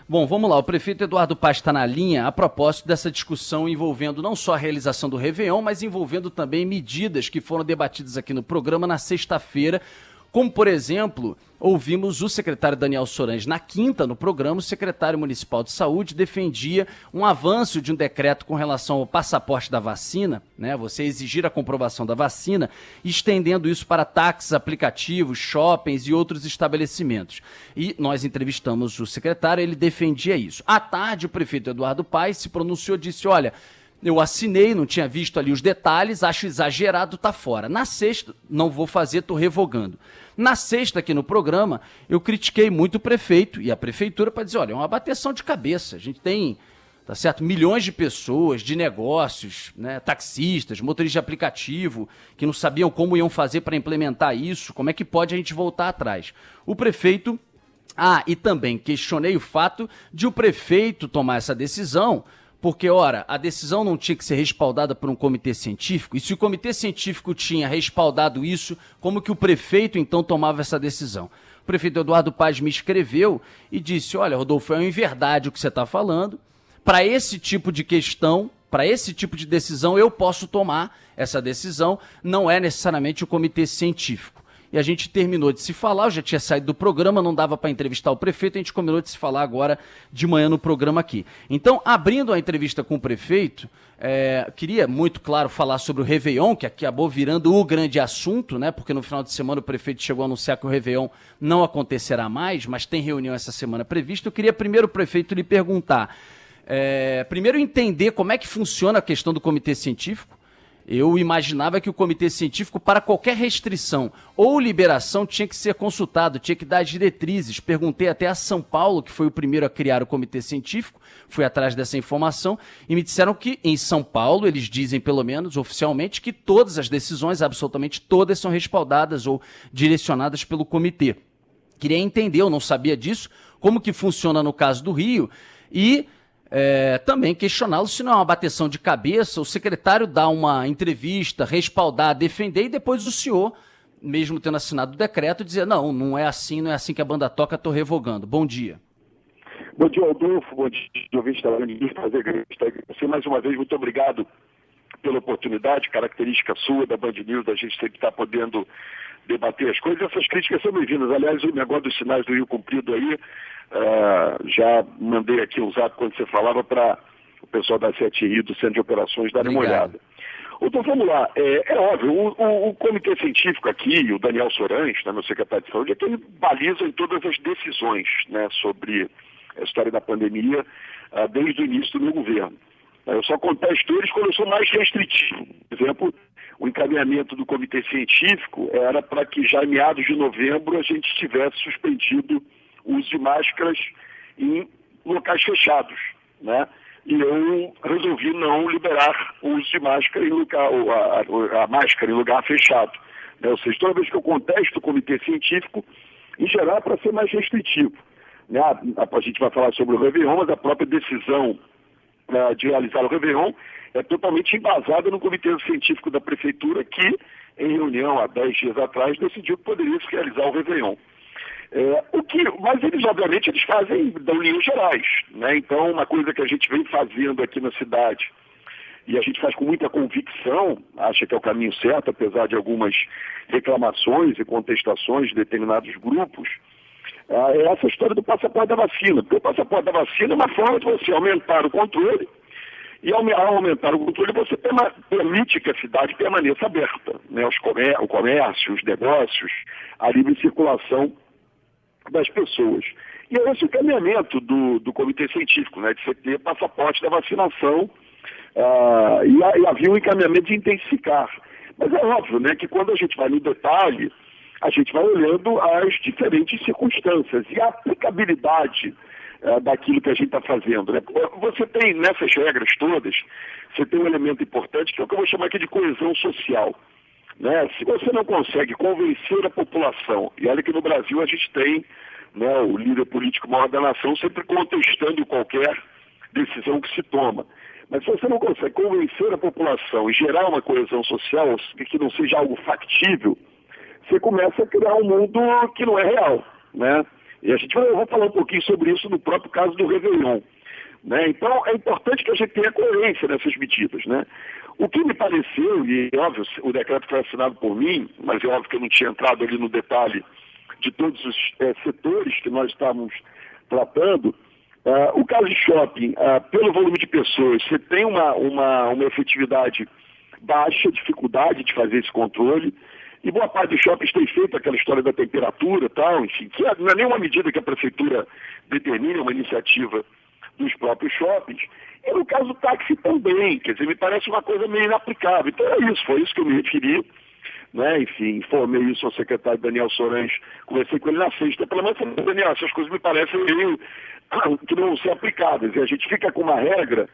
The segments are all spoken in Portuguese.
Bom, vamos lá. O prefeito Eduardo Paes está na linha a propósito dessa discussão envolvendo não só a realização do Réveillon, mas envolvendo também medidas que foram debatidas aqui no programa na sexta-feira, como, por exemplo, ouvimos o secretário Daniel Sorange na quinta no programa. O secretário municipal de saúde defendia um avanço de um decreto com relação ao passaporte da vacina, né? Você exigir a comprovação da vacina, estendendo isso para táxis, aplicativos, shoppings e outros estabelecimentos. E nós entrevistamos o secretário, ele defendia isso. À tarde, o prefeito Eduardo Paes se pronunciou, disse, olha, eu assinei, não tinha visto ali os detalhes, acho exagerado, tá fora. Na sexta, não vou fazer, tô revogando. Na sexta, aqui no programa, eu critiquei muito o prefeito e a prefeitura para dizer, olha, é uma bateção de cabeça. A gente tem, tá certo, milhões de pessoas, de negócios, né, taxistas, motoristas de aplicativo, que não sabiam como iam fazer para implementar isso, como é que pode a gente voltar atrás. O prefeito... e também questionei o fato de o prefeito tomar essa decisão, porque, ora, a decisão não tinha que ser respaldada por um comitê científico, e se o comitê científico tinha respaldado isso, como que o prefeito, então, tomava essa decisão? O prefeito Eduardo Paes me escreveu e disse, olha, Rodolfo, é uma inverdade o que você está falando, para esse tipo de questão, para esse tipo de decisão, eu posso tomar essa decisão, não é necessariamente o comitê científico. E a gente terminou de se falar, eu já tinha saído do programa, não dava para entrevistar o prefeito, a gente combinou de se falar agora de manhã no programa aqui. Então, abrindo a entrevista com o prefeito, queria muito claro falar sobre o Réveillon, que acabou virando o grande assunto, né? Porque no final de semana o prefeito chegou a anunciar que o Réveillon não acontecerá mais, mas tem reunião essa semana prevista. Eu queria primeiro, prefeito, lhe perguntar, primeiro entender como é que funciona a questão do comitê científico. Eu imaginava que o comitê científico, para qualquer restrição ou liberação, tinha que ser consultado, tinha que dar diretrizes. Perguntei até a São Paulo, que foi o primeiro a criar o comitê científico, fui atrás dessa informação, e me disseram que em São Paulo, eles dizem pelo menos oficialmente, que todas as decisões, absolutamente todas, são respaldadas ou direcionadas pelo comitê. Queria entender, eu não sabia disso, como que funciona no caso do Rio, e... também questioná-lo se não é uma bateção de cabeça, o secretário dá uma entrevista, respaldar, defender, e depois o senhor, mesmo tendo assinado o decreto, dizer, não é assim que a banda toca, estou revogando. Bom dia. Bom dia, Rodolfo, bom dia, ouvinte da Band News, prazer estar aqui com você mais uma vez, muito obrigado pela oportunidade, característica sua da Band News, da gente sempre estar podendo debater as coisas. Essas críticas são bem-vindas. Aliás, o negócio dos sinais do Rio Comprido aí, já mandei aqui o zap quando você falava para o pessoal da CETI, do Centro de Operações, darem uma olhada. Então, vamos lá. É óbvio, o comitê científico aqui, o Daniel Sorange, né, meu secretário de saúde, é quem baliza em todas as decisões, né, sobre a história da pandemia desde o início do meu governo. Eu só contesto eles quando eu sou mais restritivo. Por exemplo, o encaminhamento do comitê científico era para que já em meados de novembro a gente tivesse suspendido o uso de máscaras em locais fechados, né? E eu resolvi não liberar o uso de máscara em lugar, a máscara em lugar fechado, né? Ou seja, toda vez que eu contesto o comitê científico, em geral é para ser mais restritivo, né? A gente vai falar sobre o Réveillon, mas a própria decisão de realizar o Réveillon é totalmente embasada no comitê científico da prefeitura que, em reunião há 10 dias atrás, decidiu que poderia se realizar o Réveillon. Mas eles, obviamente, eles fazem, dão linhas gerais, né? Então, uma coisa que a gente vem fazendo aqui na cidade, e a gente faz com muita convicção, acha que é o caminho certo, apesar de algumas reclamações e contestações de determinados grupos, é essa história do passaporte da vacina. Porque o passaporte da vacina é uma forma de você aumentar o controle, e ao aumentar o controle você permite que a cidade permaneça aberta, né? O comércio, os negócios, a livre circulação das pessoas. E é esse o caminhamento do comitê científico, né? De você ter passaporte da vacinação, e havia um encaminhamento de intensificar. Mas é óbvio, né, que quando a gente vai no detalhe, a gente vai olhando as diferentes circunstâncias e a aplicabilidade daquilo que a gente está fazendo, né? Você tem, nessas regras todas, você tem um elemento importante que é o que eu vou chamar aqui de coesão social, né? Se você não consegue convencer a população, e olha que no Brasil a gente tem, né, o líder político maior da nação sempre contestando qualquer decisão que se toma. Mas se você não consegue convencer a população e gerar uma coesão social que não seja algo factível, você começa a criar um mundo que não é real, né? E eu vou falar um pouquinho sobre isso no próprio caso do Réveillon. Né? Então, é importante que a gente tenha coerência nessas medidas. Né? O que me pareceu, e óbvio, o decreto foi assinado por mim, mas é óbvio que eu não tinha entrado ali no detalhe de todos os setores que nós estávamos tratando. O caso de shopping, pelo volume de pessoas, você tem uma efetividade baixa, dificuldade de fazer esse controle, e boa parte dos shoppings tem feito aquela história da temperatura e tal, enfim, que não é nenhuma medida que a prefeitura determine, é uma iniciativa dos próprios shoppings. E no caso do táxi também, quer dizer, me parece uma coisa meio inaplicável. Então é isso, foi isso que eu me referi, né? Enfim, informei isso ao secretário Daniel Sorange, conversei com ele na sexta, pelo menos falei, Daniel, essas coisas me parecem meio que não vão ser aplicadas, e a gente fica com uma regra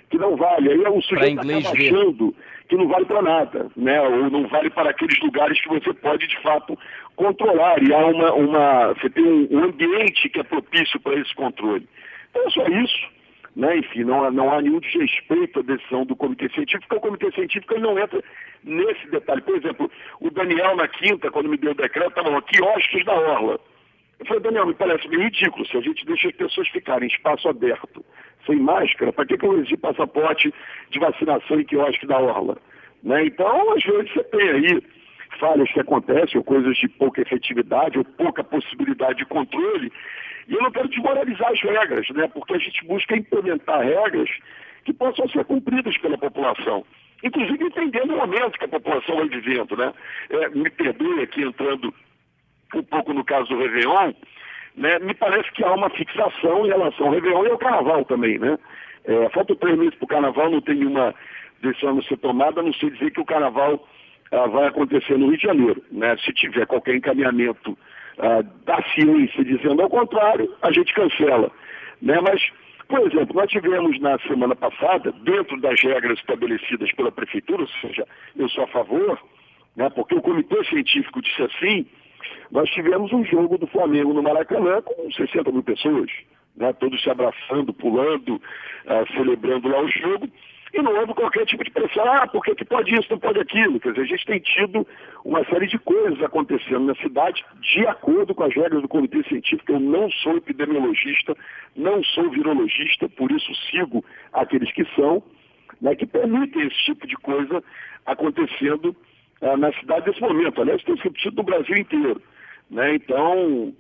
que não vale, aí o sujeito acaba achando que não vale para nada, né? Ou não vale para aqueles lugares que você pode de fato controlar, e há você tem um ambiente que é propício para esse controle. Então é só isso, né? Enfim, não há nenhum desrespeito à decisão do Comitê Científico, porque o Comitê Científico ele não entra nesse detalhe. Por exemplo, o Daniel na quinta, quando me deu o decreto, estava aqui, quiosques da Orla. Eu falei, Daniel, me parece meio ridículo, se a gente deixa as pessoas ficarem em espaço aberto, sem máscara, para que eu exigir passaporte de vacinação em quiosque da Orla? Né? Então, às vezes você tem aí falhas que acontecem, ou coisas de pouca efetividade, ou pouca possibilidade de controle, e eu não quero desmoralizar as regras, né? Porque a gente busca implementar regras que possam ser cumpridas pela população. Inclusive entendendo o momento que a população vai vivendo, né? Me perdoe aqui entrando um pouco no caso do Réveillon, né? Me parece que há uma fixação em relação ao Réveillon e ao Carnaval também, né? Falta 3 meses para o Carnaval, não tem nenhuma decisão a ser tomada, a não sei dizer que o Carnaval vai acontecer no Rio de Janeiro, né? Se tiver qualquer encaminhamento da ciência dizendo ao contrário, a gente cancela, né? Mas, por exemplo, nós tivemos na semana passada, dentro das regras estabelecidas pela Prefeitura, ou seja, eu sou a favor, né? Porque o Comitê Científico disse assim, nós tivemos um jogo do Flamengo no Maracanã com 60 mil pessoas, né? Todos se abraçando, pulando, celebrando lá o jogo, e não houve qualquer tipo de pressão, porque que pode isso, não pode aquilo. Quer dizer, a gente tem tido uma série de coisas acontecendo na cidade de acordo com as regras do Comitê Científico. Eu não sou epidemiologista, não sou virologista, por isso sigo aqueles que são, né, que permitem esse tipo de coisa acontecendo na cidade nesse momento. Aliás, tem sido repetido no Brasil inteiro. Né? Então,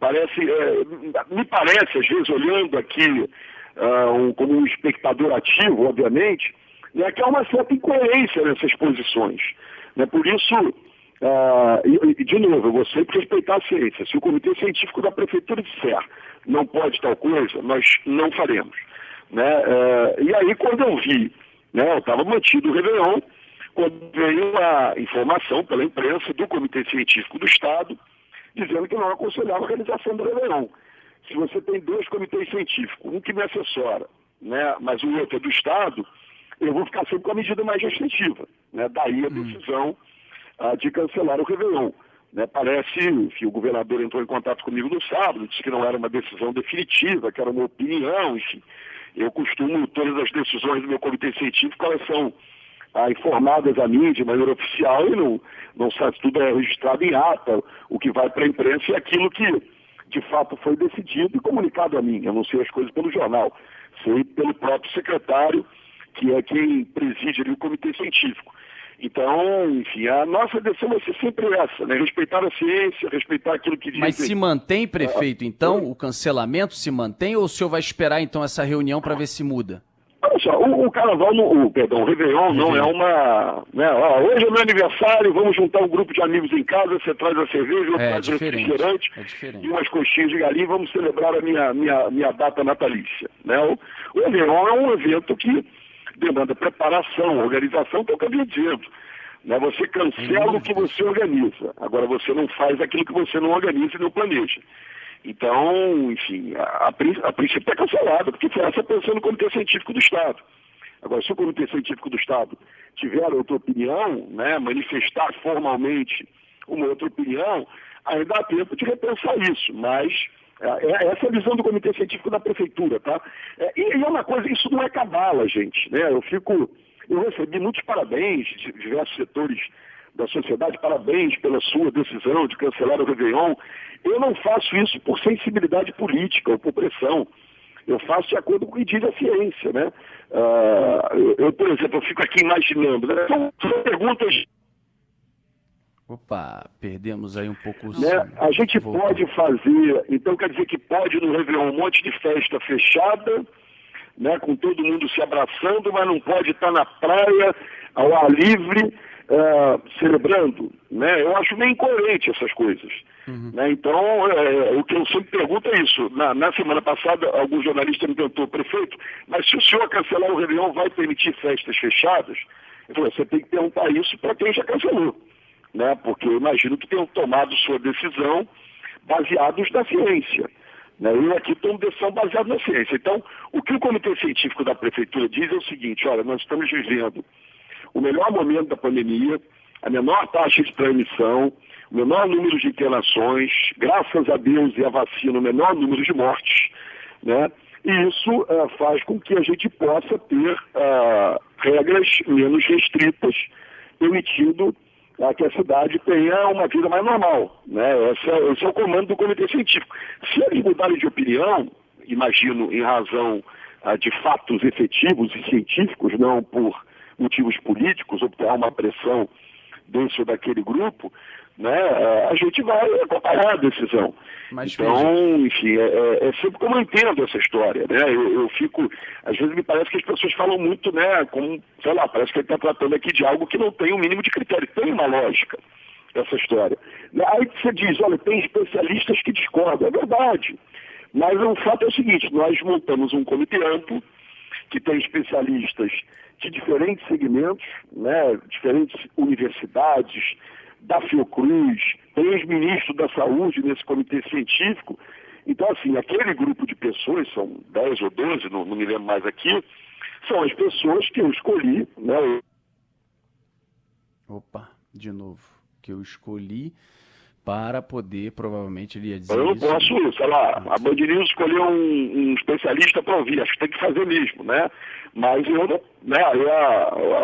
me parece, às vezes, olhando aqui como um espectador ativo, obviamente, né, que há uma certa incoerência nessas posições. Né? Por isso, de novo, eu vou sempre respeitar a ciência. Se o Comitê Científico da Prefeitura disser não pode tal coisa, nós não faremos. Né? E aí, quando eu vi, né, eu estava mantido o Réveillon, quando veio a informação pela imprensa do Comitê Científico do Estado, dizendo que não aconselhava a realização do Réveillon. Se você tem 2 comitês científicos, um que me assessora, né, mas o outro é do Estado, eu vou ficar sempre com a medida mais restritiva. Né? Daí a decisão de cancelar o Réveillon. Né? Parece que o governador entrou em contato comigo no sábado, disse que não era uma decisão definitiva, que era uma opinião, enfim. Eu costumo, todas as decisões do meu comitê científico, elas são informadas a mim de maneira oficial e não sabe, tudo é registrado em ata, o que vai para a imprensa é aquilo que de fato foi decidido e comunicado a mim. Eu não sei as coisas pelo jornal, sei pelo próprio secretário, que é quem preside ali o comitê científico. Então, enfim, a nossa decisão vai ser sempre essa, né? Respeitar a ciência, respeitar aquilo que diz. Mas se mantém, prefeito, então, o cancelamento se mantém ou o senhor vai esperar então essa reunião para ver se muda? Olha só, o Carnaval, o Réveillon não é uma... Né, hoje é meu aniversário, vamos juntar um grupo de amigos em casa, você traz a cerveja, eu traz o refrigerante e umas coxinhas de galinha e vamos celebrar a minha data natalícia. Né? O Réveillon é um evento que demanda preparação, organização, que é o que eu vinha dizendo. Né? Você cancela o que você organiza. Agora, você não faz aquilo que você não organiza e não planeja. Então, enfim, a princípio está cancelada, porque foi essa pensão no Comitê Científico do Estado. Agora, se o Comitê Científico do Estado tiver outra opinião, né, manifestar formalmente uma outra opinião, ainda há tempo de repensar isso, mas essa é a visão do Comitê Científico da Prefeitura, tá? E é uma coisa, isso não é cabala, gente, né? Eu recebi muitos parabéns de diversos setores da sociedade, parabéns pela sua decisão de cancelar o Réveillon. Eu não faço isso por sensibilidade política ou por pressão. Eu faço de acordo com o que diz a ciência, né? Por exemplo, eu fico aqui imaginando, né? São perguntas... Opa, perdemos aí um pouco o né? A gente pode fazer, então quer dizer que pode no Réveillon um monte de festa fechada, né? Com todo mundo se abraçando, mas não pode estar na praia, ao ar livre, celebrando, né? Eu acho meio incoerente essas coisas. Né? Então, o que eu sempre pergunto é isso. Na semana passada, algum jornalista me perguntou, prefeito, mas se o senhor cancelar o Réveillon, vai permitir festas fechadas? Eu falei, você tem que perguntar isso para quem já cancelou, né? Porque eu imagino que tenham tomado sua decisão baseados na ciência. Né? Eu aqui tomo decisão baseada na ciência. Então, o que o Comitê Científico da Prefeitura diz é o seguinte, olha, nós estamos vivendo o melhor momento da pandemia, a menor taxa de transmissão, o menor número de internações, graças a Deus e a vacina, o menor número de mortes, né? E isso faz com que a gente possa ter regras menos restritas, permitindo que a cidade tenha uma vida mais normal, né? Esse é o comando do Comitê Científico. Se eles mudarem de opinião, imagino em razão de fatos efetivos e científicos, não por motivos políticos ou por uma pressão desse ou daquele grupo, né, a gente vai acompanhar a decisão. Mas, então, enfim, é sempre como eu entendo essa história, né? Eu fico, às vezes me parece que as pessoas falam muito, né, como, sei lá, parece que ele está tratando aqui de algo que não tem o mínimo de critério, tem uma lógica essa história. Aí você diz, olha, tem especialistas que discordam, é verdade, mas o fato é o seguinte, nós montamos um comitê amplo, que tem especialistas de diferentes segmentos, né, diferentes universidades, da Fiocruz, tem ex-ministro da Saúde nesse comitê científico. Então, assim, aquele grupo de pessoas, são 10 ou 12, não me lembro mais aqui, são as pessoas que eu escolhi, né? Opa, de novo, que eu escolhi para poder, provavelmente, ele ia dizer eu não isso. posso, sei lá, a Band News escolheu um especialista para ouvir, acho que tem que fazer mesmo, né? Mas eu não, né,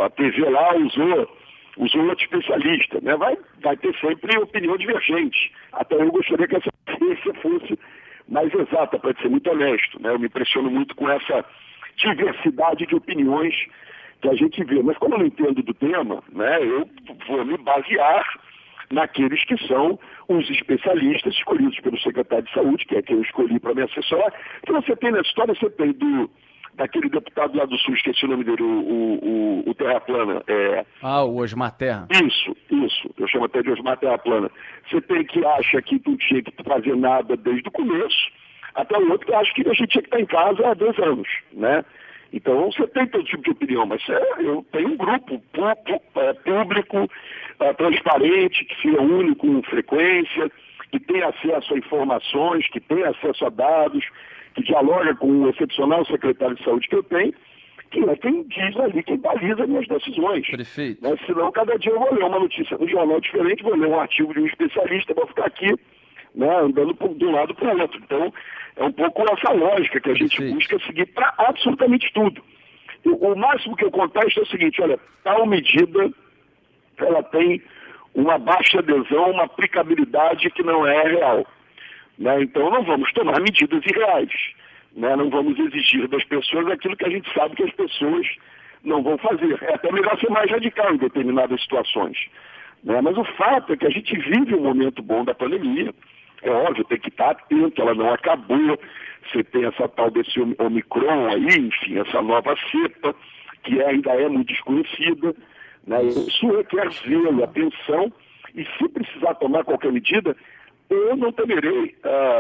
a TV lá usou outro especialista, né? Vai ter sempre opinião divergente. Até eu gostaria que essa ciência fosse mais exata, para ser muito honesto, né? Eu me impressiono muito com essa diversidade de opiniões que a gente vê. Mas como eu não entendo do tema, né, eu vou me basear naqueles que são os especialistas escolhidos pelo secretário de Saúde, que é quem eu escolhi para me assessorar. Então você tem na história, você tem daquele deputado lá do Sul, esqueci o nome dele, o Terra Plana. O Osmar Terra. Isso. Eu chamo até de Osmar Terra Plana. Você tem que acha que não tinha que fazer nada desde o começo, até o outro que acha que a gente tinha que estar em casa há 2 anos, né? Então você tem todo tipo de opinião, mas eu tenho um grupo público, transparente, que se reúne com frequência, que tem acesso a informações, que tem acesso a dados, que dialoga com o excepcional secretário de saúde que eu tenho, que é quem diz ali, quem baliza minhas decisões. Prefeito. Né? Senão, cada dia eu vou ler uma notícia no jornal diferente, vou ler um artigo de um especialista, vou ficar aqui, né, andando de um lado para o outro. Então, é um pouco essa lógica que a gente busca seguir para absolutamente tudo. O máximo que eu contesto é o seguinte, olha, tal medida, ela tem uma baixa adesão, uma aplicabilidade que não é real. Né? Então não vamos tomar medidas irreais, né? Não vamos exigir das pessoas aquilo que a gente sabe que as pessoas não vão fazer. É até melhor ser mais radical em determinadas situações. Né? Mas o fato é que a gente vive um momento bom da pandemia, é óbvio, tem que estar atento, ela não acabou, você tem essa tal desse Omicron aí, enfim, essa nova cepa, que ainda é muito desconhecida, né? Isso requer zelo, atenção, e se precisar tomar qualquer medida, eu não temerei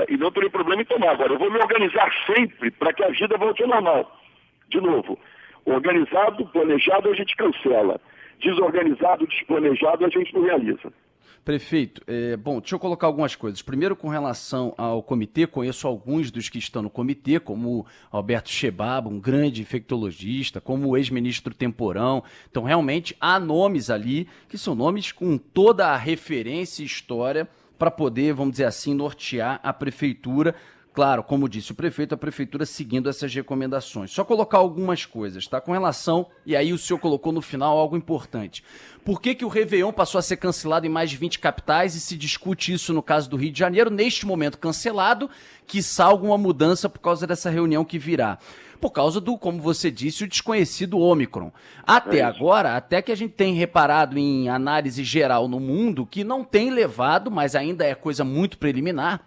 e não terei problema em tomar. Agora, eu vou me organizar sempre para que a vida volte ao normal. De novo, organizado, planejado, a gente cancela. Desorganizado, desplanejado, a gente não realiza. Prefeito, deixa eu colocar algumas coisas. Primeiro, com relação ao comitê, conheço alguns dos que estão no comitê, como o Alberto Chebaba, um grande infectologista, como o ex-ministro Temporão. Então, realmente, há nomes ali que são nomes com toda a referência e história para poder, vamos dizer assim, nortear a prefeitura, Claro, como disse o prefeito, a prefeitura seguindo essas recomendações. Só colocar algumas coisas, tá? Com relação, e aí o senhor colocou no final algo importante. Por que o Réveillon passou a ser cancelado em mais de 20 capitais e se discute isso no caso do Rio de Janeiro, neste momento cancelado, quiçá alguma mudança por causa dessa reunião que virá? Por causa do, como você disse, o desconhecido Ômicron. Até agora, até que a gente tem reparado em análise geral no mundo, que não tem levado, mas ainda é coisa muito preliminar,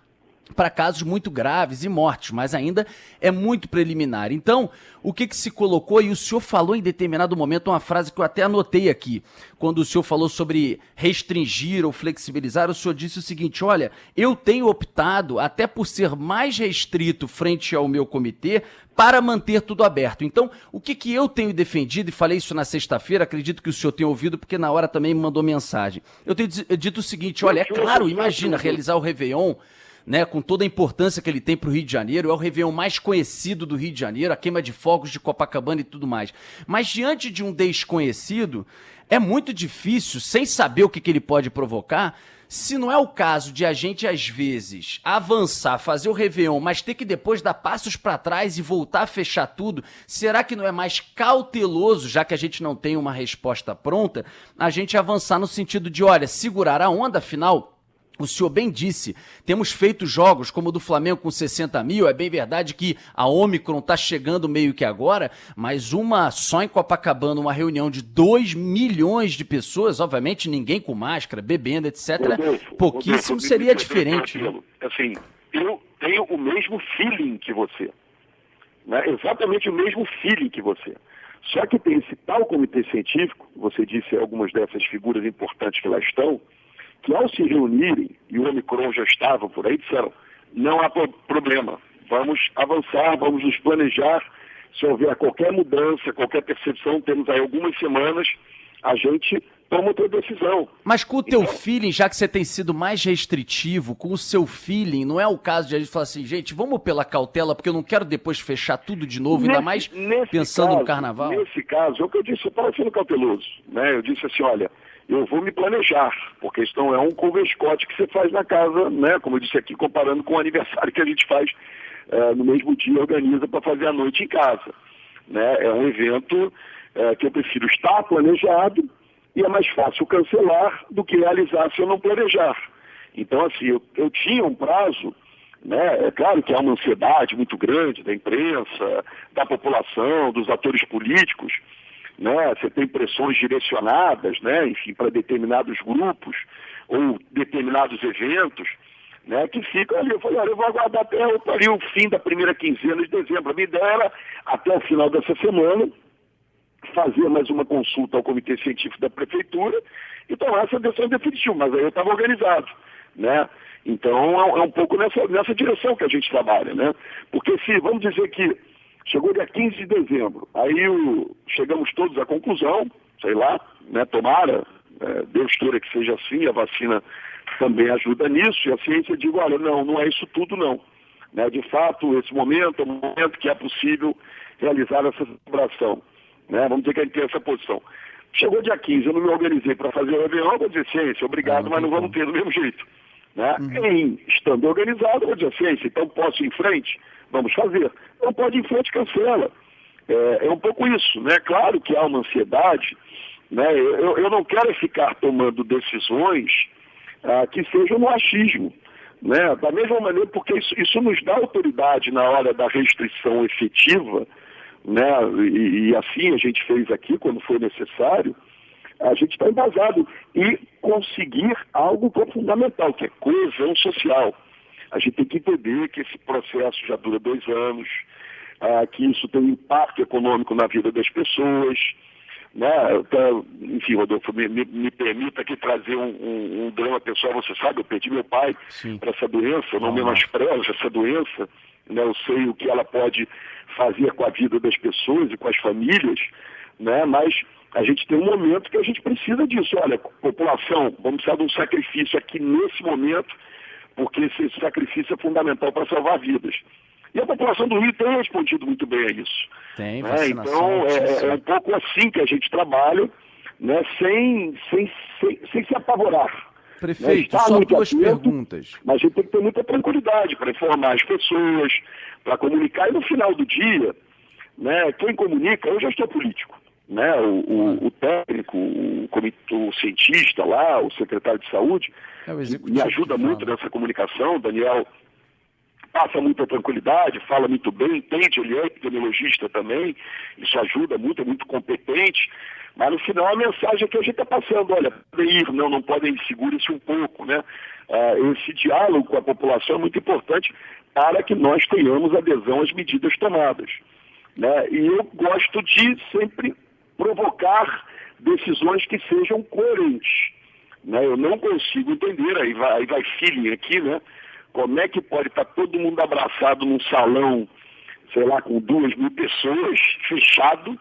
para casos muito graves e mortes, mas ainda é muito preliminar. Então, o que se colocou, e o senhor falou em determinado momento uma frase que eu até anotei aqui, quando o senhor falou sobre restringir ou flexibilizar, o senhor disse o seguinte: olha, eu tenho optado, até por ser mais restrito frente ao meu comitê, para manter tudo aberto. Então, o que eu tenho defendido, e falei isso na sexta-feira, acredito que o senhor tenha ouvido, porque na hora também me mandou mensagem. Eu tenho dito o seguinte: olha, é claro, imagina realizar o Réveillon, né, com toda a importância que ele tem para o Rio de Janeiro, é o Réveillon mais conhecido do Rio de Janeiro, a queima de fogos de Copacabana e tudo mais. Mas diante de um desconhecido, é muito difícil, sem saber o que ele pode provocar, se não é o caso de a gente, às vezes, avançar, fazer o Réveillon, mas ter que depois dar passos para trás e voltar a fechar tudo, será que não é mais cauteloso, já que a gente não tem uma resposta pronta, a gente avançar no sentido de, olha, segurar a onda, afinal, o senhor bem disse, temos feito jogos como o do Flamengo com 60 mil, é bem verdade que a Ômicron está chegando meio que agora, mas só em Copacabana, uma reunião de 2 milhões de pessoas, obviamente ninguém com máscara, bebendo, etc., pouquíssimo seria diferente. Assim, eu tenho o mesmo feeling que você, né? Exatamente o mesmo feeling que você. Só que tem esse tal comitê científico, você disse algumas dessas figuras importantes que lá estão, que ao se reunirem, e o Ômicron já estava por aí, disseram, não há problema, vamos avançar, vamos nos planejar, se houver qualquer mudança, qualquer percepção, temos aí algumas semanas, a gente toma outra decisão. Mas com o teu feeling, já que você tem sido mais restritivo, com o seu feeling, não é o caso de a gente falar assim, gente, vamos pela cautela, porque eu não quero depois fechar tudo de novo, ainda mais pensando no carnaval? Nesse caso, é o que eu disse, eu estava sendo cauteloso, né? Eu disse assim, olha, eu vou me planejar, porque isso não é um convescote que você faz na casa, né? Como eu disse aqui, comparando com o aniversário que a gente faz no mesmo dia, organiza para fazer a noite em casa, né? É um evento que eu prefiro estar planejado e é mais fácil cancelar do que realizar se eu não planejar. Então, assim, eu tinha um prazo, né? É claro que há uma ansiedade muito grande da imprensa, da população, dos atores políticos, né? Você tem pressões direcionadas, né? Enfim, para determinados grupos ou determinados eventos, né? Que ficam ali. Eu falei, olha, eu vou aguardar até ali, o fim da primeira quinzena de dezembro. A minha ideia era, até o final dessa semana, fazer mais uma consulta ao Comitê Científico da Prefeitura e tomar essa decisão definitiva. Mas aí eu estava organizado, né? Então é um pouco nessa direção que a gente trabalha, né? Porque se, vamos dizer que chegou dia 15 de dezembro, aí chegamos todos à conclusão, sei lá, né, tomara, Deus queira que seja assim, a vacina também ajuda nisso, e a ciência diz, olha, não é isso tudo não. Né, de fato, esse momento é um momento que é possível realizar essa celebração. Né, vamos dizer que a gente tem essa posição. Chegou dia 15, eu não me organizei para fazer o Réveillon, vou dizer, ciência, obrigado, mas não vamos ter do mesmo jeito. Né? Estando organizado, vou dizer, ciência, então posso ir em frente? Vamos fazer. Não pode ir em frente, cancela. É um pouco isso, né? Claro que há uma ansiedade, né? Eu não quero ficar tomando decisões que sejam no achismo, né? Da mesma maneira, porque isso nos dá autoridade na hora da restrição efetiva, né? E assim a gente fez aqui, quando foi necessário, a gente está embasado e conseguir algo que é fundamental, que é coesão social. A gente tem que entender que esse processo já dura 2 anos, que isso tem um impacto econômico na vida das pessoas, né? Então, enfim, Rodolfo, me permita aqui trazer um drama pessoal. Você sabe, eu perdi meu pai para essa doença, eu não menosprezo essa doença, né? Eu sei o que ela pode fazer com a vida das pessoas e com as famílias, né? Mas a gente tem um momento que a gente precisa disso. Olha, população, vamos precisar de um sacrifício aqui nesse momento, porque esse sacrifício é fundamental para salvar vidas. E a população do Rio tem respondido muito bem a isso. Tem, né? Então, é um pouco assim que a gente trabalha, né? sem se apavorar. Prefeito, só duas perguntas. Mas a gente tem que ter muita tranquilidade para informar as pessoas, para comunicar. E no final do dia, né, quem comunica é o gestor político. Né, o técnico, o cientista lá, o secretário de saúde, me ajuda muito nessa comunicação. Daniel passa muita tranquilidade, fala muito bem, entende, ele é epidemiologista também, isso ajuda muito, é muito competente, mas no final a mensagem que a gente está passando, olha, podem ir, não podem ir, segure-se um pouco, né? Esse diálogo com a população é muito importante para que nós tenhamos adesão às medidas tomadas, né? E eu gosto de sempre provocar decisões que sejam coerentes, né? Eu não consigo entender, aí vai feeling aqui, né? Como é que pode estar todo mundo abraçado num salão, sei lá, com 2.000 pessoas, fechado,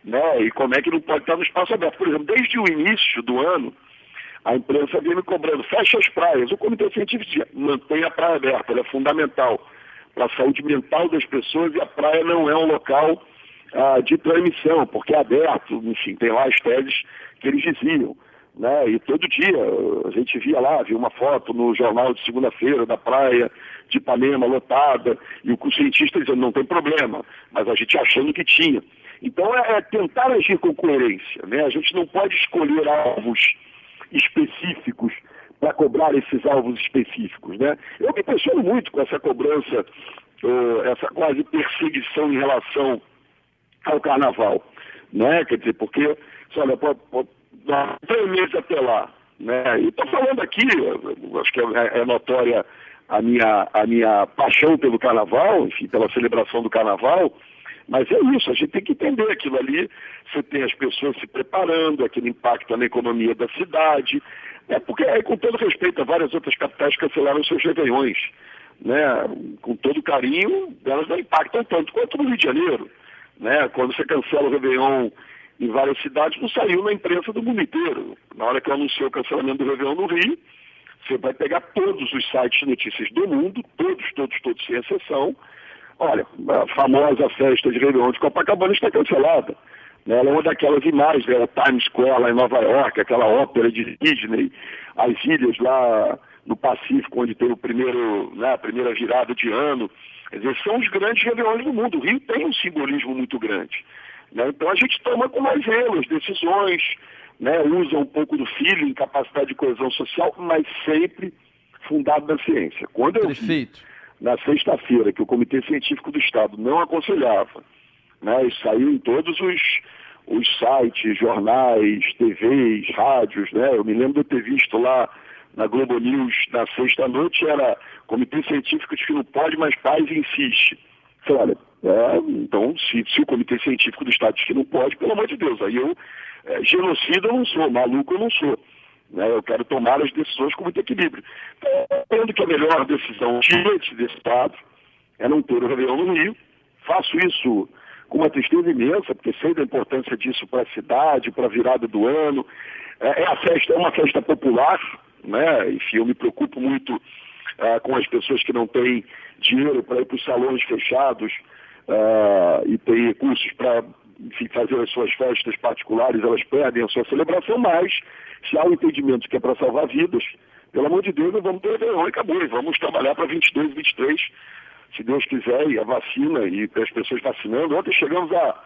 né? E como é que não pode estar no espaço aberto? Por exemplo, desde o início do ano, a imprensa vem me cobrando, fecha as praias. O Comitê Científico dizia, mantenha a praia aberta, ela é fundamental para a saúde mental das pessoas e a praia não é um local de transmissão, porque é aberto, enfim, tem lá as teses que eles diziam. Né? E todo dia a gente via uma foto no jornal de segunda-feira da praia de Ipanema lotada, e o cientista dizendo não tem problema, mas a gente achando que tinha. Então é tentar agir com coerência, né? A gente não pode escolher alvos específicos para cobrar esses alvos específicos, né? Eu me impressiono muito com essa cobrança, essa quase perseguição em relação ao carnaval, né? Quer dizer, porque, olha, 3 meses até lá, né? E estou falando aqui, acho que é notória a minha paixão pelo carnaval, enfim, pela celebração do carnaval, mas é isso, a gente tem que entender aquilo ali, você tem as pessoas se preparando, aquele impacto na economia da cidade, porque com todo respeito a várias outras capitais cancelaram seus réveillões, né? Com todo carinho, elas não impactam tanto quanto no Rio de Janeiro, né? Quando você cancela o réveillon em várias cidades, não saiu na imprensa do mundo inteiro. Na hora que eu anunciei o cancelamento do réveillon no Rio, você vai pegar todos os sites de notícias do mundo, todos, sem exceção. Olha, a famosa festa de réveillon de Copacabana está cancelada. Né? Ela é uma daquelas imagens, né? O Times Square lá em Nova York, aquela ópera de Disney, as ilhas lá no Pacífico, onde tem a primeira virada de ano. Quer dizer, são os grandes réveillons do mundo. O Rio tem um simbolismo muito grande. Né? Então a gente toma com mais zelo as decisões, né? Usa um pouco do feeling, capacidade de coesão social, mas sempre fundado na ciência. Quando eu vi, na sexta-feira, que o Comitê Científico do Estado não aconselhava, né? E saiu em todos os sites, jornais, TVs, rádios, né? Eu me lembro de eu ter visto lá na Globo News, na sexta-noite, era Comitê Científico diz que não pode, mas Paz insiste. Falei, olha, então se o Comitê Científico do Estado diz que não pode, pelo amor de Deus, aí eu, genocida eu não sou, maluco eu não sou. Né? Eu quero tomar as decisões com muito equilíbrio. Então, entendo que a melhor decisão diante desse Estado é não ter o réveillon no Rio. Faço isso com uma tristeza imensa, porque sei da importância disso para a cidade, para a virada do ano. É uma festa popular, né? Enfim, eu me preocupo muito com as pessoas que não têm dinheiro para ir para os salões fechados e têm recursos para fazer as suas festas particulares, elas perdem a sua celebração, mas se há um entendimento que é para salvar vidas, pelo amor de Deus, não vamos ter verão e acabou, e vamos trabalhar para 22 e 23, se Deus quiser, e a vacina, e as pessoas vacinando. Ontem chegamos a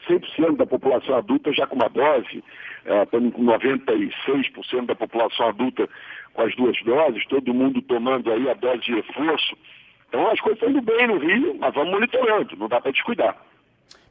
100% da população adulta já com uma dose, estamos com 96% da população adulta com as 2 doses, todo mundo tomando aí a dose de reforço. Então as coisas estão indo bem no Rio, mas vamos monitorando, não dá para descuidar.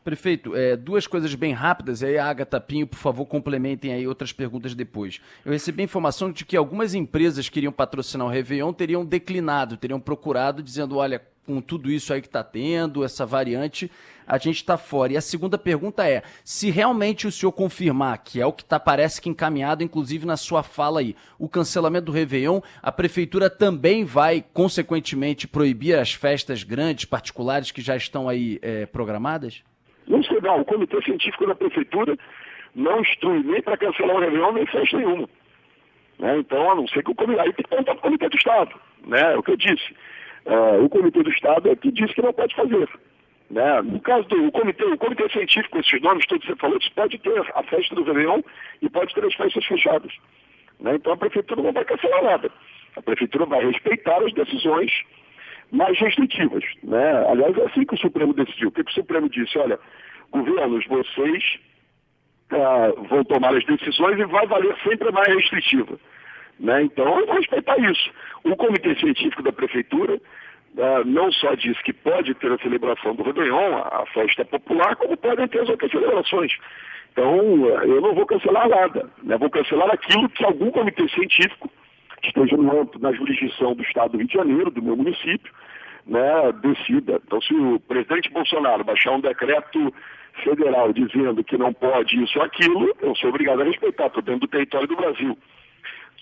Prefeito, 2 coisas bem rápidas, aí a Agatha Pinho, por favor, complementem aí outras perguntas depois. Eu recebi a informação de que algumas empresas que iriam patrocinar o Réveillon teriam declinado, teriam procurado, dizendo, olha, com tudo isso aí que está tendo, essa variante, a gente está fora. E a segunda pergunta é, se realmente o senhor confirmar, que é o que parece que encaminhado, inclusive na sua fala aí, o cancelamento do Réveillon, a Prefeitura também vai, consequentemente, proibir as festas grandes, particulares, que já estão aí programadas? Não sei, não. O Comitê Científico da Prefeitura não instrui nem para cancelar o Réveillon, nem festa nenhuma. Né? Então, a não ser que o Comitê... Aí tem que perguntar para o Comitê do Estado. Né? É o que eu disse. O Comitê do Estado é que disse que não pode fazer. Né? No caso do Comitê Científico, esses nomes todos que você falou, pode ter a festa do Réveillon e pode ter as festas fechadas. né? Então a Prefeitura não vai cancelar nada. A Prefeitura vai respeitar as decisões mais restritivas, né? Aliás, é assim que o Supremo decidiu. O que o Supremo disse? Olha, governos, vocês vão tomar as decisões e vai valer sempre a mais restritiva, né? Então, eu vou respeitar isso. O Comitê Científico da Prefeitura não só disse que pode ter a celebração do Réveillon, a festa popular, como podem ter as outras celebrações. Então, eu não vou cancelar nada, né? Vou cancelar aquilo que algum comitê científico que esteja na jurisdição do Estado do Rio de Janeiro, do meu município, né, decida. Então, se o presidente Bolsonaro baixar um decreto federal dizendo que não pode isso ou aquilo, eu sou obrigado a respeitar, estou dentro do território do Brasil.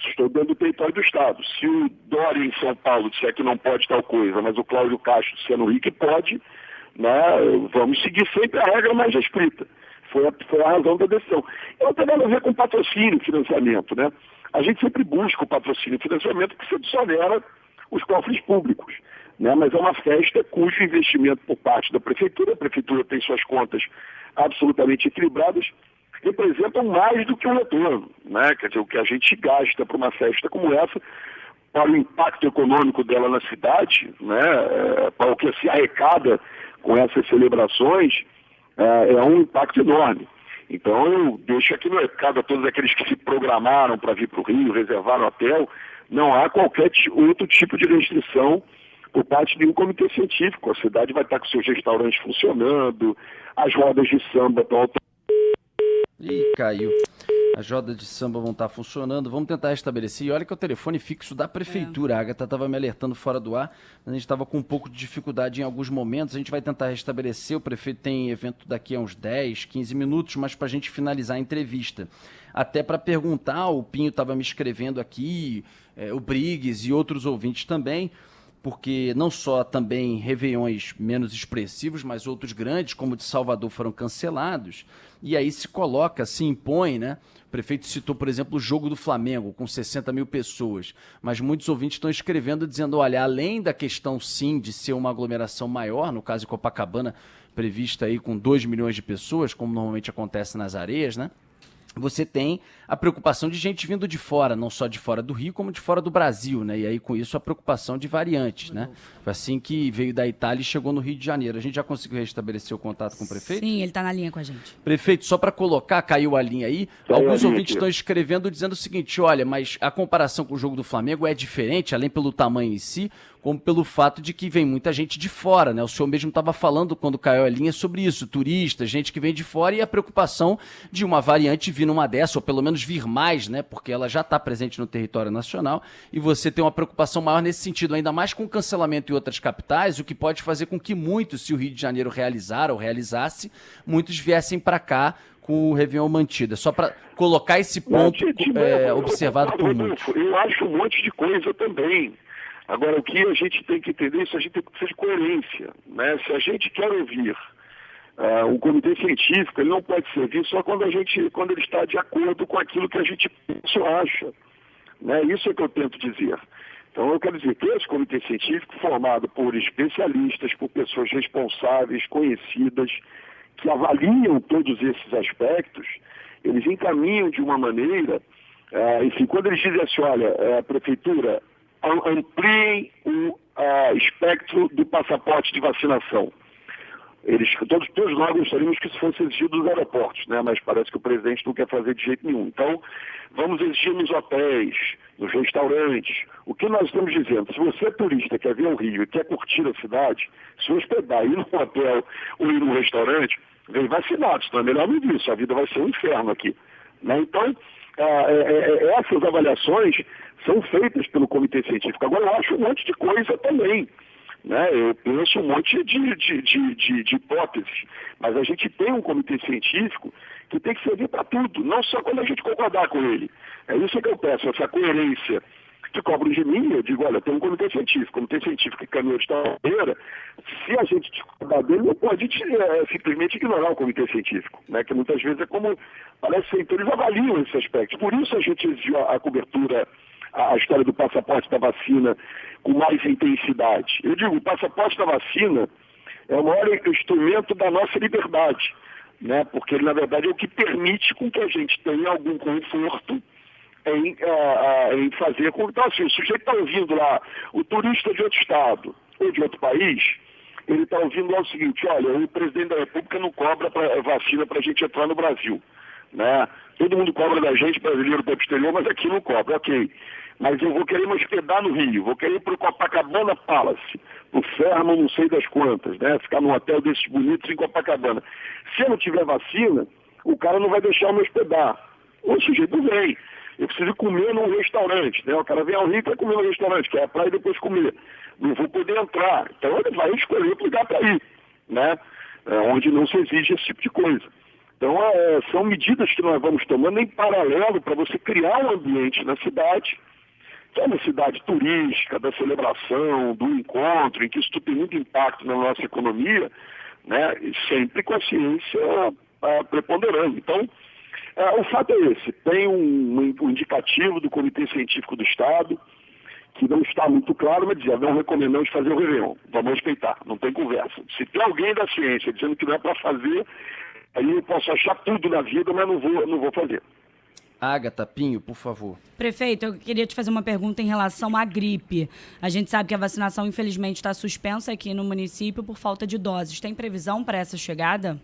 Estou dentro do território do Estado. Se o Dória em São Paulo disser que não pode tal coisa, mas o Cláudio Castro disser no Rio que pode, né, vamos seguir sempre a regra mais restrita. Foi a razão da decisão. E não tem nada a ver com patrocínio e financiamento, né? A gente sempre busca o patrocínio e financiamento que se desonera os cofres públicos, né? Mas é uma festa cujo investimento por parte da Prefeitura, a Prefeitura tem suas contas absolutamente equilibradas, representam mais do que o retorno, né? Quer dizer, o que a gente gasta para uma festa como essa, para o impacto econômico dela na cidade, né? Para o que se arrecada com essas celebrações, é um impacto enorme. Então eu deixo aqui no recado a todos aqueles que se programaram para vir para o Rio, reservaram hotel, não há qualquer outro tipo de restrição por parte de um comitê científico. A cidade vai estar com seus restaurantes funcionando, as rodas de samba estão... Ih, caiu. As rodas de samba vão estar funcionando. Vamos tentar restabelecer. E olha que é o telefone fixo da Prefeitura. A Agatha estava me alertando fora do ar. A gente estava com um pouco de dificuldade em alguns momentos. A gente vai tentar restabelecer. O prefeito tem evento daqui a uns 10, 15 minutos, mas para a gente finalizar a entrevista. Até para perguntar, o Pinho estava me escrevendo aqui, o Briggs e outros ouvintes também, porque não só também réveillões menos expressivos, mas outros grandes, como o de Salvador, foram cancelados. E aí se coloca, se impõe, né? O prefeito citou, por exemplo, o jogo do Flamengo, com 60 mil pessoas. Mas muitos ouvintes estão escrevendo, dizendo, olha, além da questão, sim, de ser uma aglomeração maior, no caso de Copacabana, prevista aí com 2 milhões de pessoas, como normalmente acontece nas areias, né? Você tem a preocupação de gente vindo de fora, não só de fora do Rio, como de fora do Brasil, né? E aí, com isso, a preocupação de variantes, né? Foi assim que veio da Itália e chegou no Rio de Janeiro. A gente já conseguiu restabelecer o contato com o prefeito? Sim, ele está na linha com a gente. Prefeito, só para colocar, caiu a linha aí, alguns ouvintes estão escrevendo dizendo o seguinte, olha, mas a comparação com o jogo do Flamengo é diferente, além pelo tamanho em si, como pelo fato de que vem muita gente de fora, né? O senhor mesmo estava falando quando caiu a linha sobre isso, turistas, gente que vem de fora e a preocupação de uma variante vir numa dessa, ou pelo menos vir mais, né? Porque ela já está presente no território nacional e você tem uma preocupação maior nesse sentido, ainda mais com o cancelamento em outras capitais, o que pode fazer com que muitos, se o Rio de Janeiro realizar ou realizasse, muitos viessem para cá com o Réveillon mantido. Só para colocar esse ponto observado por muitos. Eu acho um monte de coisa também. Agora, o que a gente tem que entender, isso a gente tem que ter de coerência, né? Se a gente quer ouvir o comitê científico, ele não pode servir só quando ele está de acordo com aquilo que a gente pensa ou acha, né? Isso é que eu tento dizer. Então, eu quero dizer que esse comitê científico, formado por especialistas, por pessoas responsáveis, conhecidas, que avaliam todos esses aspectos, eles encaminham de uma maneira, enfim, quando eles dizem assim, olha, a prefeitura, ampliem o espectro do passaporte de vacinação. Todos nós gostaríamos que isso fosse exigido dos aeroportos, né? Mas parece que o presidente não quer fazer de jeito nenhum. Então, vamos exigir nos hotéis, nos restaurantes. O que nós estamos dizendo? Se você é turista, quer vir ao Rio e quer curtir a cidade, se hospedar, ir num hotel ou ir num restaurante, vem vacinado, senão é melhor não vir isso. A vida vai ser um inferno aqui, né? Então, essas avaliações são feitas pelo Comitê Científico. Agora, eu acho um monte de coisa também, né? Eu penso um monte de hipóteses, mas a gente tem um Comitê Científico que tem que servir para tudo, não só quando a gente concordar com ele. É isso que eu peço, essa coerência que cobram de mim. Eu digo, olha, tem um Comitê Científico que caminhou de tal maneira, se a gente discordar dele, não pode simplesmente ignorar o Comitê Científico, né? Que muitas vezes é como, parece ser, então eles avaliam esse aspecto. Por isso a gente exigiu a cobertura, a história do passaporte da vacina com mais intensidade. Eu digo, o passaporte da vacina é o maior instrumento da nossa liberdade, né? Porque ele, na verdade, é o que permite com que a gente tenha algum conforto em fazer com... Então, assim, o sujeito está ouvindo lá, o turista de outro estado ou de outro país, ele está ouvindo lá o seguinte: olha, o presidente da República não cobra vacina para a gente entrar no Brasil, né? Todo mundo cobra da gente, brasileiro para o exterior, mas aqui não cobra, ok. Mas eu vou querer me hospedar no Rio, vou querer ir para o Copacabana Palace, o Fermo não sei das quantas, né? Ficar num hotel desses bonitos em Copacabana. Se eu não tiver vacina, o cara não vai deixar eu me hospedar. O sujeito não vem. Eu preciso comer num restaurante, né? O cara vem ao Rio para comer no restaurante, que é a praia e depois comer. Não vou poder entrar. Então ele vai escolher outro lugar para ir, né? Onde não se exige esse tipo de coisa. Então são medidas que nós vamos tomando em paralelo para você criar um ambiente na cidade, que é uma cidade turística, da celebração, do encontro, em que isso tudo tem muito impacto na nossa economia, né? E sempre com a ciência preponderando. Então, o fato é esse: tem um indicativo do Comitê Científico do Estado, que não está muito claro, mas dizia: não recomendamos fazer o Réveillon, vamos respeitar, não tem conversa. Se tem alguém da ciência dizendo que não é para fazer, aí eu posso achar tudo na vida, mas não vou fazer. Agatha Pinho, por favor. Prefeito, eu queria te fazer uma pergunta em relação à gripe. A gente sabe que a vacinação, infelizmente, está suspensa aqui no município por falta de doses. Tem previsão para essa chegada?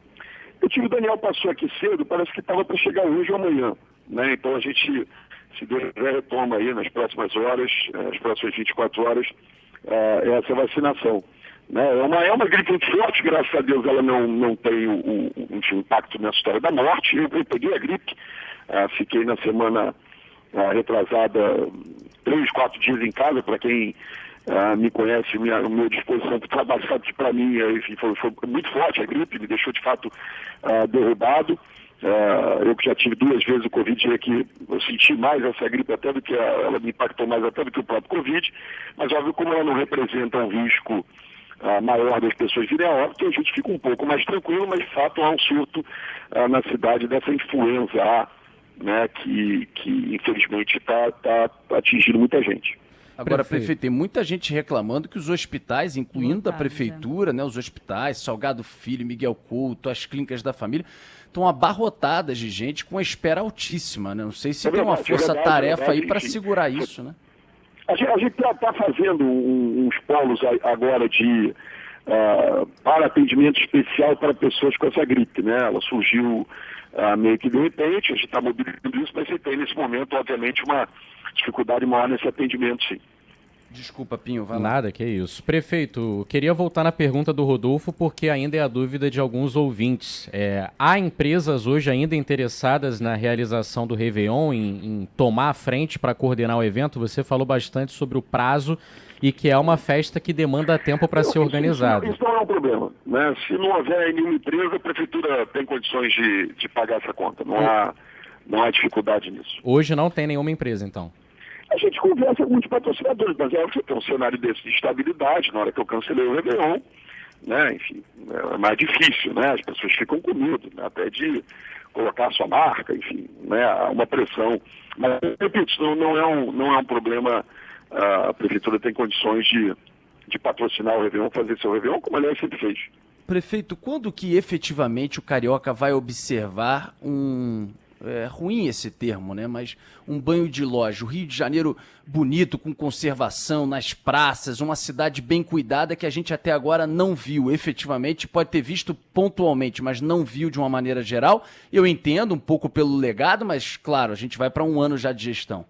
O tio Daniel passou aqui cedo, parece que estava para chegar hoje ou amanhã, né? Então a gente, se Deus quiser, retoma aí nas próximas horas, nas próximas 24 horas, essa vacinação. Né? É uma gripe muito forte, graças a Deus ela não tem um impacto na história da morte. Eu peguei a gripe, fiquei na semana retrasada 3, 4 dias em casa. Para quem me conhece, minha disposição para trabalho, sabe que para mim enfim, foi muito forte a gripe, me deixou de fato derrubado. Eu que já tive 2 vezes o Covid, diria que eu senti mais essa gripe até do que ela me impactou mais até do que o próprio Covid, mas óbvio, como ela não representa um risco maior das pessoas virem a óbito, a gente fica um pouco mais tranquilo, mas de fato há um surto na cidade dessa influenza A, né, que infelizmente está atingindo muita gente. Agora, prefeito, tem muita gente reclamando que os hospitais, incluindo da prefeitura, né, os hospitais, Salgado Filho, Miguel Couto, as clínicas da família, estão abarrotadas de gente com a espera altíssima, né? Não sei se tem uma força-tarefa aí para segurar isso, né? A gente está fazendo uns polos agora para atendimento especial para pessoas com essa gripe, né? Ela surgiu meio que de repente, a gente está mobilizando isso, mas você tem nesse momento, obviamente, uma dificuldade maior nesse atendimento, sim. Desculpa, Pinho, vai lá. Nada, que isso. Prefeito, queria voltar na pergunta do Rodolfo, porque ainda é a dúvida de alguns ouvintes. Há empresas hoje ainda interessadas na realização do Réveillon, em tomar a frente para coordenar o evento? Você falou bastante sobre o prazo e que é uma festa que demanda tempo para ser organizada. Isso não é um problema, né? Se não houver nenhuma empresa, a prefeitura tem condições de pagar essa conta. Não há dificuldade nisso. Hoje não tem nenhuma empresa, então? A gente conversa com muitos patrocinadores, mas você tem um cenário desse de estabilidade. Na hora que eu cancelei o Réveillon, né, enfim, é mais difícil, né? As pessoas ficam com medo, né, até de colocar a sua marca, enfim, né, há uma pressão. Mas, repito, isso não é um problema. A prefeitura tem condições de patrocinar o Réveillon, fazer seu Réveillon, como aliás sempre fez. Prefeito, quando que efetivamente o carioca vai observar ruim esse termo, né? Mas um banho de loja. O Rio de Janeiro bonito, com conservação, nas praças, uma cidade bem cuidada que a gente até agora não viu efetivamente, pode ter visto pontualmente, mas não viu de uma maneira geral. Eu entendo um pouco pelo legado, mas claro, a gente vai para um ano já de gestão.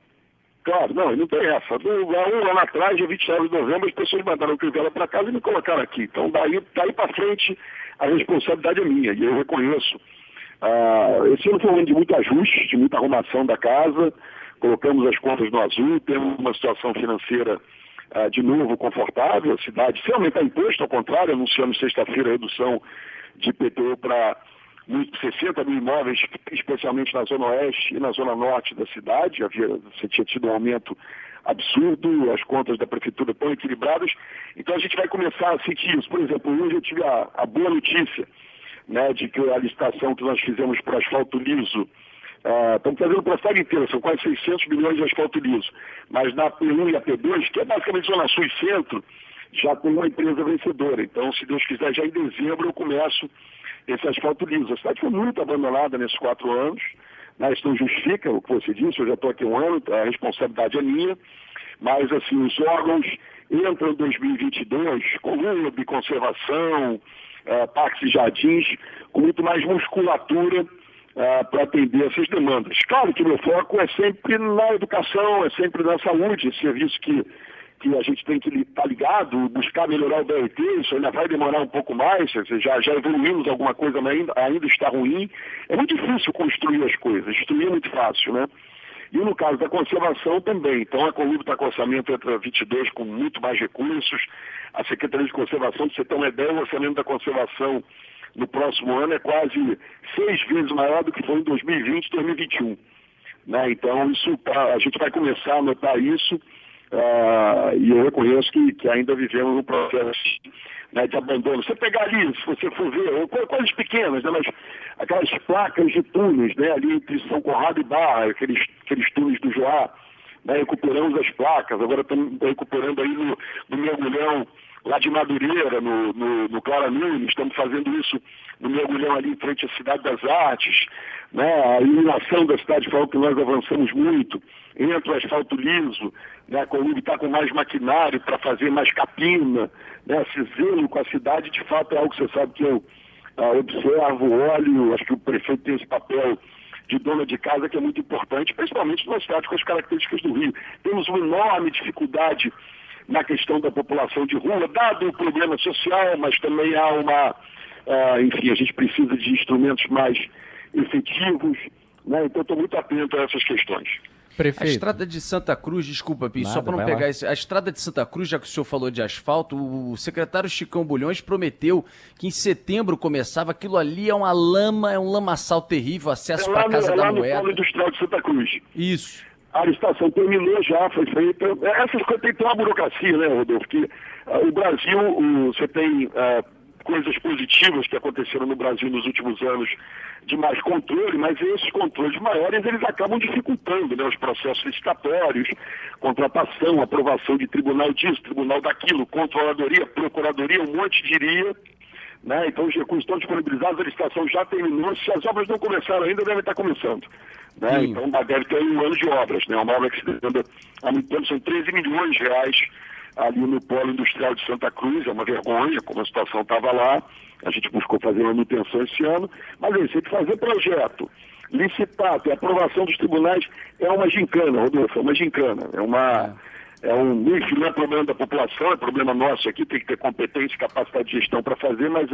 Claro, não tem essa. Um ano atrás, dia 29 de novembro, as pessoas mandaram o Crivella para casa e me colocaram aqui. Então, daí para frente, a responsabilidade é minha, e eu reconheço. Esse ano foi um ano de muito ajuste, de muita arrumação da casa, colocamos as contas no azul, temos uma situação financeira de novo confortável, a cidade sem aumentar imposto, ao contrário, anunciamos sexta-feira a redução de IPTU para 60 mil imóveis, especialmente na Zona Oeste e na Zona Norte da cidade. Você tinha tido um aumento absurdo, as contas da prefeitura estão equilibradas, então a gente vai começar a sentir isso. Por exemplo, hoje eu tive a boa notícia, né, de que a licitação que nós fizemos para asfalto liso, estamos fazendo para a cidade inteira, são quase 600 milhões de asfalto liso, mas na P1 e a P2, que é basicamente Zona Sul e Centro, já tem uma empresa vencedora. Então, se Deus quiser, já em dezembro eu começo esse asfalto liso. A cidade foi muito abandonada nesses 4 anos, né? Isso não justifica o que você disse, eu já estou aqui há um ano, a responsabilidade é minha, mas assim, os órgãos entram em 2022 com lula de conservação, parques e jardins, com muito mais musculatura para atender essas demandas. Claro que o meu foco é sempre na educação, é sempre na saúde, esse serviço que a gente tem que estar ligado, buscar melhorar o BRT, isso ainda vai demorar um pouco mais, já evoluímos alguma coisa, mas ainda está ruim. É muito difícil construir as coisas, destruir é muito fácil, né? E no caso da conservação também. Então a Conlub está com orçamento entre 22 com muito mais recursos. A Secretaria de Conservação, para você ter uma ideia, o orçamento da conservação no próximo ano é quase 6 vezes maior do que foi em 2020 e 2021. Né? Então a gente vai começar a notar isso. E eu reconheço que ainda vivemos um processo, né, de abandono. Você pegar ali, se você for ver, coisas pequenas, né, mas aquelas placas de túneis, né, ali entre São Conrado e Barra, aqueles túneis do Joá, né, recuperamos as placas, agora estamos recuperando aí no mergulhão lá de Madureira, no Clara Nunes, estamos fazendo isso no mergulhão ali em frente à Cidade das Artes, né, a iluminação da cidade falou que nós avançamos muito, entra o asfalto liso, né, a Conlub está com mais maquinário para fazer mais capina, né, esse zelo com a cidade, de fato é algo que você sabe que eu observo, olho, acho que o prefeito tem esse papel de dona de casa que é muito importante, principalmente numa cidade com as características do Rio. Temos uma enorme dificuldade na questão da população de rua, dado o problema social, mas também há enfim, a gente precisa de instrumentos mais efetivos, né? Então estou muito atento a essas questões. Prefeito. A estrada de Santa Cruz, desculpa, Pi, só para não pegar isso. A estrada de Santa Cruz, já que o senhor falou de asfalto, o secretário Chicão Bulhões prometeu que em setembro começava. Aquilo ali é uma lama, é um lamaçal terrível, acesso para a Casa da Moeda. É lá no Polo Industrial de Santa Cruz. Isso. A licitação terminou já, foi feita. Essas coisas tem que ter uma burocracia, né, Rodolfo? Que o Brasil, você tem coisas positivas que aconteceram no Brasil nos últimos anos de mais controle, mas esses controles maiores, eles acabam dificultando, né, os processos licitatórios, contratação, aprovação de tribunal disso, tribunal daquilo, controladoria, procuradoria, um monte diria, né? Então os recursos estão disponibilizados, a licitação já terminou, se as obras não começaram ainda, devem estar começando. Né? Então deve ter um ano de obras, né? Uma obra que se demanda há muito tempo, são 13 milhões de reais ali no Polo Industrial de Santa Cruz, é uma vergonha como a situação estava lá, a gente buscou fazer manutenção esse ano, mas é isso, tem que fazer projeto, licitar, ter aprovação dos tribunais, é uma gincana, Rodolfo, é uma gincana, enfim, não é problema da população, é problema nosso aqui, tem que ter competência e capacidade de gestão para fazer, mas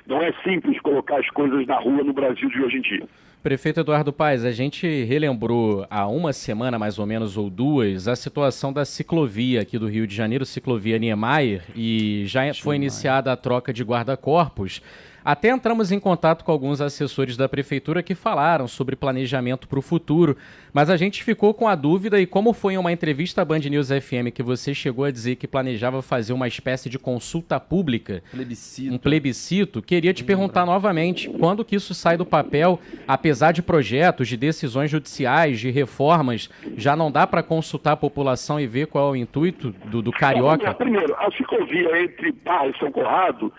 não é simples colocar as coisas na rua no Brasil de hoje em dia. Prefeito Eduardo Paes, a gente relembrou há uma semana, mais ou menos, ou duas, a situação da ciclovia aqui do Rio de Janeiro, ciclovia Niemeyer, e já foi iniciada a troca de guarda-corpos. Até entramos em contato com alguns assessores da prefeitura que falaram sobre planejamento para o futuro, mas a gente ficou com a dúvida, e como foi em uma entrevista à Band News FM que você chegou a dizer que planejava fazer uma espécie de consulta pública, um plebiscito, queria te perguntar novamente, quando que isso sai do papel, apesar de projetos, de decisões judiciais, de reformas, já não dá para consultar a população e ver qual é o intuito do carioca? Primeiro, a ciclovia entre Barra e São Conrado,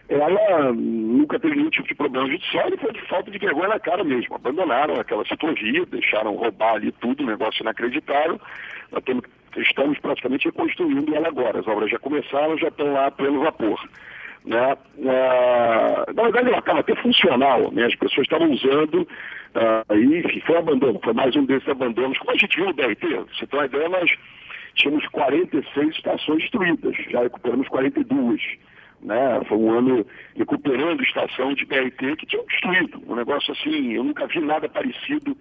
ela nunca teve nenhum tipo de problema judicial, e foi de falta de vergonha na cara mesmo. Abandonaram aquela ciclovia, deixaram roubar ali tudo, um negócio inacreditável. Estamos praticamente reconstruindo ela agora. As obras já começaram, já estão lá a pleno vapor. Né? Na verdade, ela estava até funcional, né? As pessoas estavam usando, e enfim, foi abandono, foi mais um desses abandonos. Como a gente viu no BRT, você tem uma ideia, nós tínhamos 46 estações destruídas, já recuperamos 42. Né? Foi um ano recuperando estação de BRT que tinha destruído. Um negócio assim, eu nunca vi nada parecido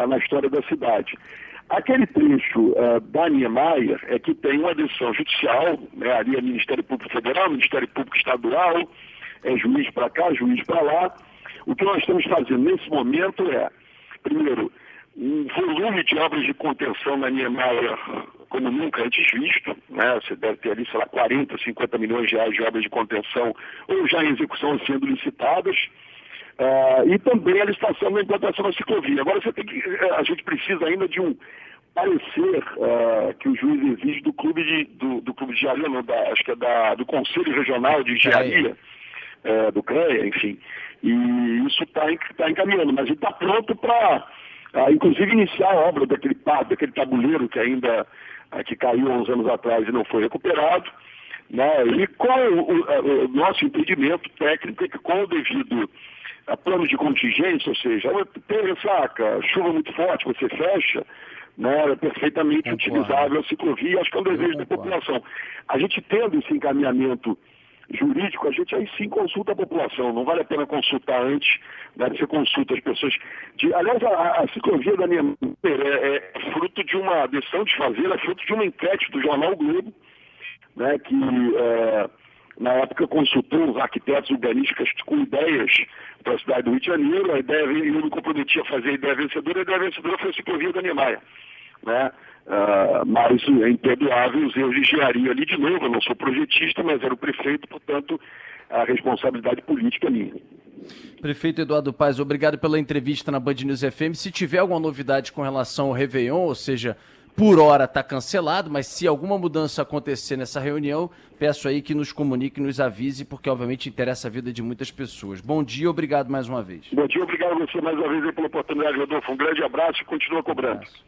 na história da cidade. Aquele trecho da Niemeyer é que tem uma decisão judicial, né? Ali é Ministério Público Federal, Ministério Público Estadual, juiz para cá, juiz para lá. O que nós estamos fazendo nesse momento é, primeiro, um volume de obras de contenção na Niemeyer como nunca antes visto, né? Você deve ter ali, sei lá, 40, 50 milhões de reais de obras de contenção ou já em execução sendo licitadas, e também a licitação da implantação da ciclovia. Agora a gente precisa ainda de um parecer que o juiz exige do clube de engenharia, não, acho que é do Conselho Regional de Engenharia, do CREA, enfim. E isso está encaminhando, mas ele está pronto para, inclusive, iniciar a obra daquele tabuleiro que ainda que caiu há uns anos atrás e não foi recuperado, né? E com o nosso impedimento técnico é que, com o devido plano de contingência, ou seja, tem ressaca, chuva muito forte, você fecha, né, é perfeitamente utilizável a ciclovia, acho que é um desejo da população. A gente tendo esse encaminhamento jurídico, a gente aí sim consulta a população, não vale a pena consultar antes, né, você consulta as pessoas. Aliás, a ciclovia da minha é fruto de uma decisão de fazer, é fruto de uma enquete do jornal o Globo, né, que na época consultou os arquitetos urbanísticos com ideias para a cidade do Rio de Janeiro. A ideia, eu me comprometi a fazer a ideia vencedora foi a ciclovia da Niemeyer, né? Mas é imperdoável os erros de engenharia ali de novo. Eu não sou projetista, mas era o prefeito, portanto a responsabilidade política é minha. Prefeito Eduardo Paes, obrigado pela entrevista na Band News FM. Se tiver alguma novidade com relação ao Réveillon, ou seja, por hora está cancelado, mas se alguma mudança acontecer nessa reunião, peço aí que nos comunique, nos avise, porque obviamente interessa a vida de muitas pessoas. Bom dia, obrigado mais uma vez. Bom dia, obrigado a você mais uma vez aí pela oportunidade, Rodolfo. Um grande abraço e continua cobrando.